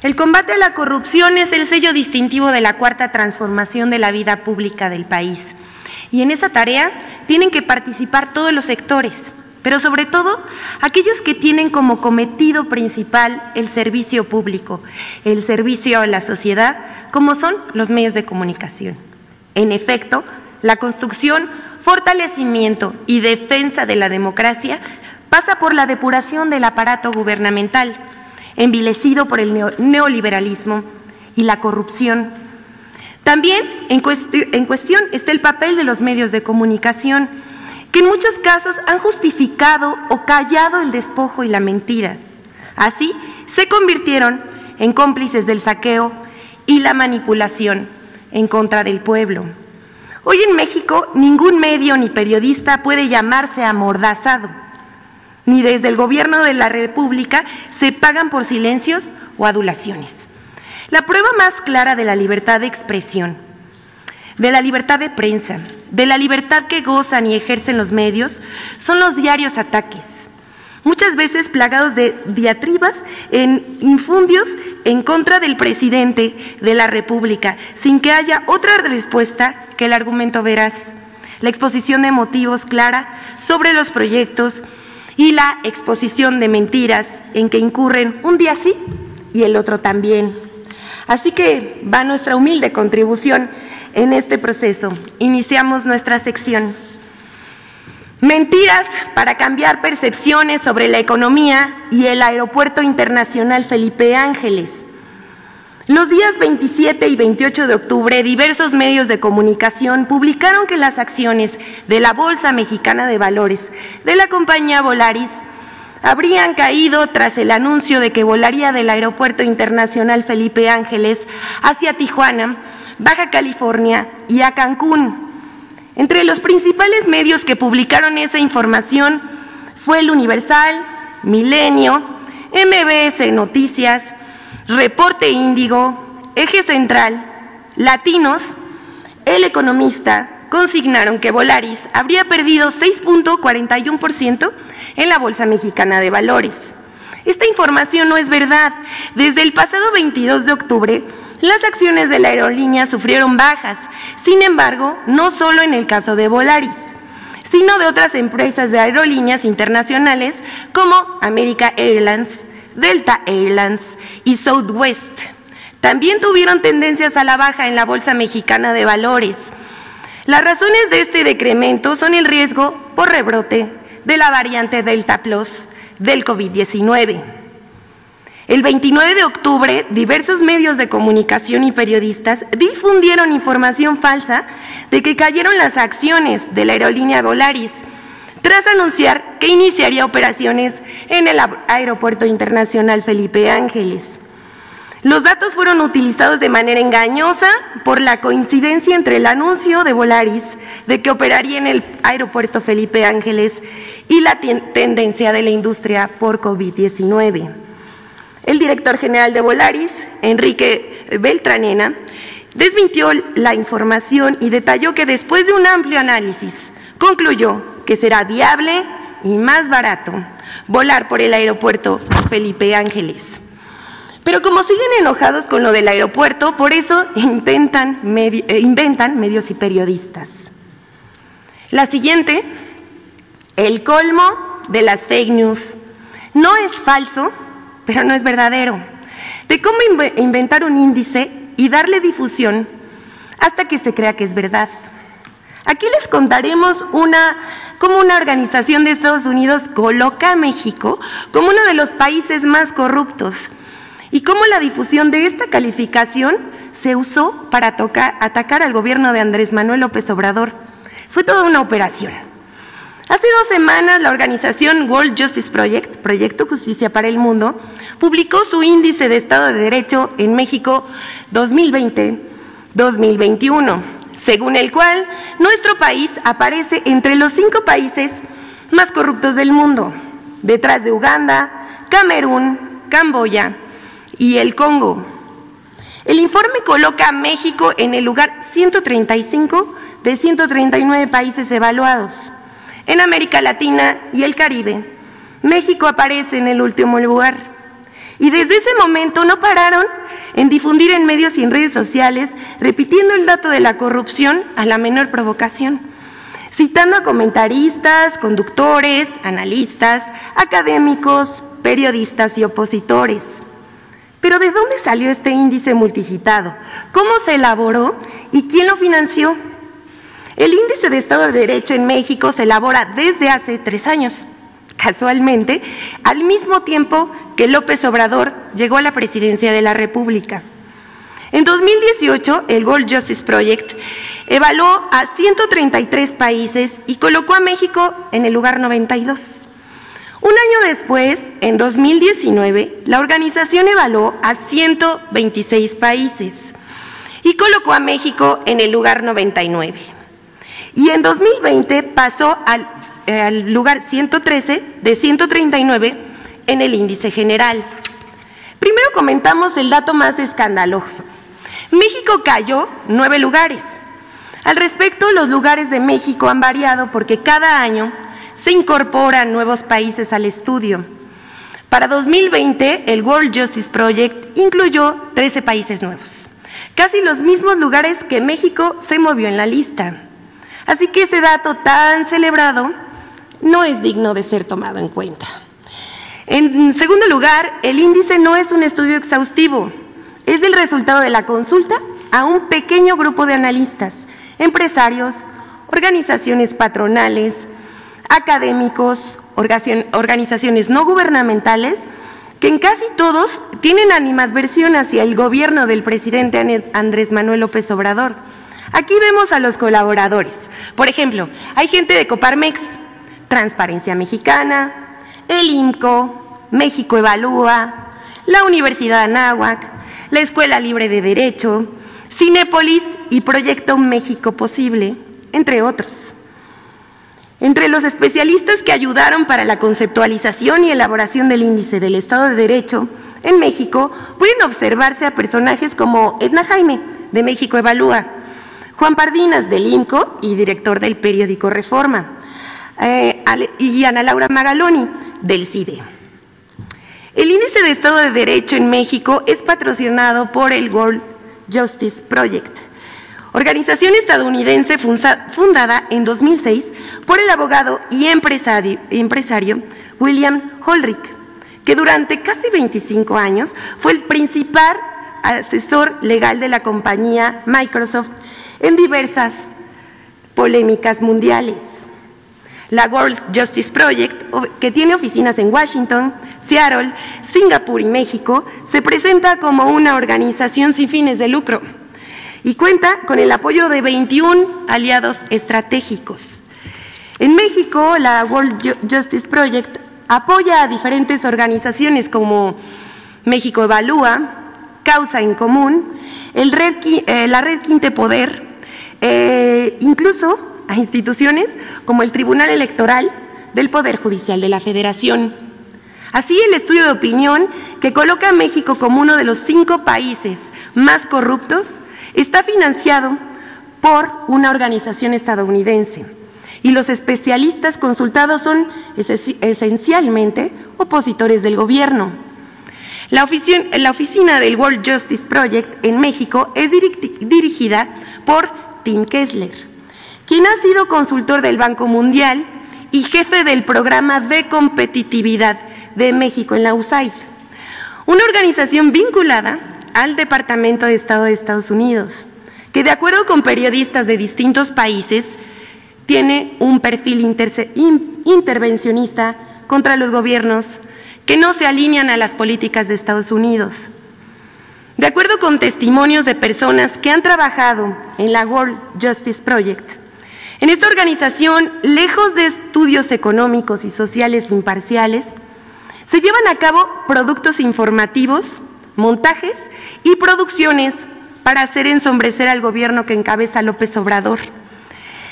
El combate a la corrupción es el sello distintivo de la cuarta transformación de la vida pública del país. Y en esa tarea tienen que participar todos los sectores, pero sobre todo aquellos que tienen como cometido principal el servicio público, el servicio a la sociedad, como son los medios de comunicación. En efecto, la construcción, fortalecimiento y defensa de la democracia pasa por la depuración del aparato gubernamental, envilecido por el neoliberalismo y la corrupción. También en cuestión está el papel de los medios de comunicación, que en muchos casos han justificado o callado el despojo y la mentira. Así, se convirtieron en cómplices del saqueo y la manipulación en contra del pueblo. Hoy en México, ningún medio ni periodista puede llamarse amordazado, ni desde el gobierno de la República se pagan por silencios o adulaciones. La prueba más clara de la libertad de expresión, de la libertad de prensa, de la libertad que gozan y ejercen los medios, son los diarios ataques, muchas veces plagados de diatribas en infundios en contra del presidente de la República, sin que haya otra respuesta que el argumento veraz, la exposición de motivos clara sobre los proyectos y la exposición de mentiras en que incurren un día sí y el otro también. Así que va nuestra humilde contribución en este proceso. Iniciamos nuestra sección. Mentiras para cambiar percepciones sobre la economía y el Aeropuerto Internacional Felipe Ángeles. Los días 27 y 28 de octubre, diversos medios de comunicación publicaron que las acciones de la Bolsa Mexicana de Valores de la compañía Volaris habrían caído tras el anuncio de que volaría del Aeropuerto Internacional Felipe Ángeles hacia Tijuana, Baja California y a Cancún. Entre los principales medios que publicaron esa información fue El Universal, Milenio, MBS Noticias, Reporte Índigo, Eje Central, Latinos, El Economista. Consignaron que Volaris habría perdido 6.41% en la Bolsa Mexicana de Valores. Esta información no es verdad. Desde el pasado 22 de octubre, las acciones de la aerolínea sufrieron bajas. Sin embargo, no solo en el caso de Volaris, sino de otras empresas de aerolíneas internacionales como American Airlines, Delta Airlines y Southwest. También tuvieron tendencias a la baja en la Bolsa Mexicana de Valores. Las razones de este decremento son el riesgo por rebrote de la variante Delta Plus del COVID-19. El 29 de octubre, diversos medios de comunicación y periodistas difundieron información falsa de que cayeron las acciones de la aerolínea Volaris, tras anunciar que iniciaría operaciones en el Aeropuerto Internacional Felipe Ángeles. Los datos fueron utilizados de manera engañosa por la coincidencia entre el anuncio de Volaris de que operaría en el Aeropuerto Felipe Ángeles y la tendencia de la industria por COVID-19. El director general de Volaris, Enrique Beltranena, desmintió la información y detalló que después de un amplio análisis concluyó que será viable y más barato volar por el Aeropuerto Felipe Ángeles. Pero como siguen enojados con lo del aeropuerto, por eso inventan medios y periodistas. La siguiente, el colmo de las fake news. No es falso, pero no es verdadero. De cómo inventar un índice y darle difusión hasta que se crea que es verdad. Aquí les contaremos cómo una organización de Estados Unidos coloca a México como uno de los países más corruptos y cómo la difusión de esta calificación se usó para atacar al gobierno de Andrés Manuel López Obrador. Fue toda una operación. Hace 2 semanas, la organización World Justice Project, Proyecto Justicia para el Mundo, publicó su índice de Estado de Derecho en México 2020-2021, según el cual nuestro país aparece entre los 5 países más corruptos del mundo, detrás de Uganda, Camerún, Camboya y el Congo. El informe coloca a México en el lugar 135 de 139 países evaluados. En América Latina y el Caribe, México aparece en el último lugar. Y desde ese momento no pararon en difundir en medios y en redes sociales, repitiendo el dato de la corrupción a la menor provocación, citando a comentaristas, conductores, analistas, académicos, periodistas y opositores. Pero ¿de dónde salió este índice multicitado? ¿Cómo se elaboró y quién lo financió? El Índice de Estado de Derecho en México se elabora desde hace 3 años. Casualmente, al mismo tiempo que López Obrador llegó a la presidencia de la República. En 2018, el World Justice Project evaluó a 133 países y colocó a México en el lugar 92. Un año después, en 2019, la organización evaluó a 126 países y colocó a México en el lugar 99. Y en 2020 pasó al lugar 113 de 139 en el índice general. Primero comentamos el dato más escandaloso. México cayó 9 lugares. Al respecto, los lugares de México han variado porque cada año se incorporan nuevos países al estudio. Para 2020, el World Justice Project incluyó 13 países nuevos, casi los mismos lugares que México se movió en la lista. Así que ese dato tan celebrado no es digno de ser tomado en cuenta. En segundo lugar, el índice no es un estudio exhaustivo, es el resultado de la consulta a un pequeño grupo de analistas, empresarios, organizaciones patronales, académicos, organizaciones no gubernamentales, que en casi todos tienen animadversión hacia el gobierno del presidente Andrés Manuel López Obrador. Aquí vemos a los colaboradores. Por ejemplo, hay gente de Coparmex, Transparencia Mexicana, el IMCO, México Evalúa, la Universidad Anáhuac, la Escuela Libre de Derecho, Cinépolis y Proyecto México Posible, entre otros. Entre los especialistas que ayudaron para la conceptualización y elaboración del índice del Estado de Derecho en México, pueden observarse a personajes como Edna Jaime, de México Evalúa, Juan Pardinas, del IMCO y director del periódico Reforma, y Ana Laura Magaloni, del CIDE. El Índice de Estado de Derecho en México es patrocinado por el World Justice Project, organización estadounidense fundada en 2006 por el abogado y empresario William Holrick, que durante casi 25 años fue el principal asesor legal de la compañía Microsoft en diversas polémicas mundiales. La World Justice Project, que tiene oficinas en Washington, Seattle, Singapur y México, se presenta como una organización sin fines de lucro y cuenta con el apoyo de 21 aliados estratégicos. En México, la World Justice Project apoya a diferentes organizaciones como México Evalúa, Causa en Común, la Red Quinte Poder, incluso a instituciones como el Tribunal Electoral del Poder Judicial de la Federación. Así, el estudio de opinión, que coloca a México como uno de los 5 países más corruptos, está financiado por una organización estadounidense y los especialistas consultados son esencialmente opositores del gobierno. La oficina del World Justice Project en México es dirigida por Tim Kessler, quien ha sido consultor del Banco Mundial y jefe del Programa de Competitividad de México en la USAID, una organización vinculada al Departamento de Estado de Estados Unidos, que de acuerdo con periodistas de distintos países, tiene un perfil intervencionista contra los gobiernos que no se alinean a las políticas de Estados Unidos. De acuerdo con testimonios de personas que han trabajado en la World Justice Project, en esta organización, lejos de estudios económicos y sociales imparciales, se llevan a cabo productos informativos, montajes y producciones para hacer ensombrecer al gobierno que encabeza López Obrador.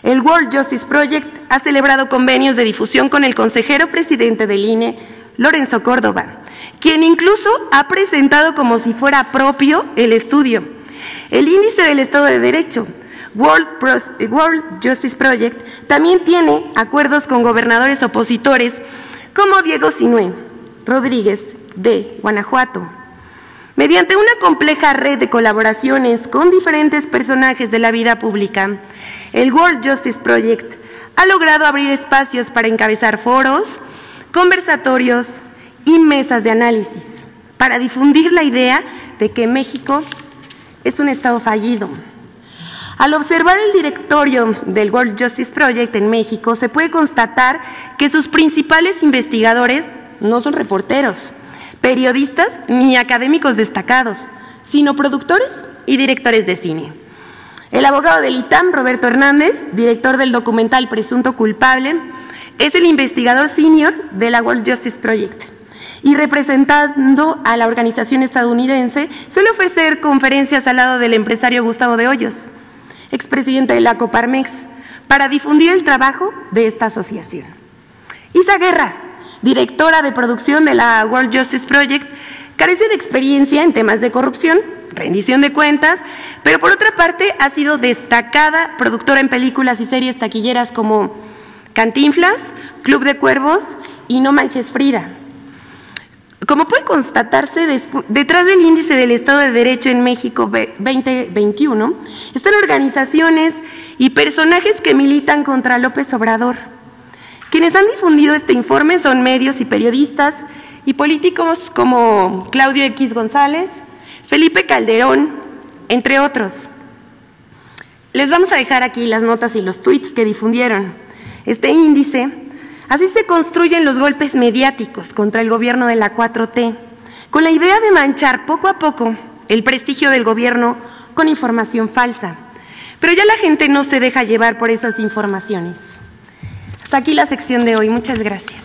El World Justice Project ha celebrado convenios de difusión con el consejero presidente del INE, Lorenzo Córdoba, quien incluso ha presentado como si fuera propio el estudio. El Índice del Estado de Derecho, World Justice Project, también tiene acuerdos con gobernadores opositores como Diego Sinue Rodríguez de Guanajuato. Mediante una compleja red de colaboraciones con diferentes personajes de la vida pública, el World Justice Project ha logrado abrir espacios para encabezar foros, conversatorios y mesas de análisis para difundir la idea de que México es un Estado fallido. Al observar el directorio del World Justice Project en México, se puede constatar que sus principales investigadores no son reporteros, periodistas ni académicos destacados, sino productores y directores de cine. El abogado del ITAM, Roberto Hernández, director del documental Presunto Culpable, es el investigador senior de la World Justice Project y representando a la organización estadounidense suele ofrecer conferencias al lado del empresario Gustavo de Hoyos, expresidente de la Coparmex, para difundir el trabajo de esta asociación. Isa Guerra, directora de producción de la World Justice Project, carece de experiencia en temas de corrupción, rendición de cuentas, pero por otra parte ha sido destacada productora en películas y series taquilleras como Cantinflas, Club de Cuervos y No Manches Frida. Como puede constatarse, detrás del Índice del Estado de Derecho en México 2021 están organizaciones y personajes que militan contra López Obrador. Quienes han difundido este informe son medios y periodistas y políticos como Claudio X González, Felipe Calderón, entre otros. Les vamos a dejar aquí las notas y los tweets que difundieron este índice. Así se construyen los golpes mediáticos contra el gobierno de la 4T, con la idea de manchar poco a poco el prestigio del gobierno con información falsa. Pero ya la gente no se deja llevar por esas informaciones. Hasta aquí la sección de hoy. Muchas gracias.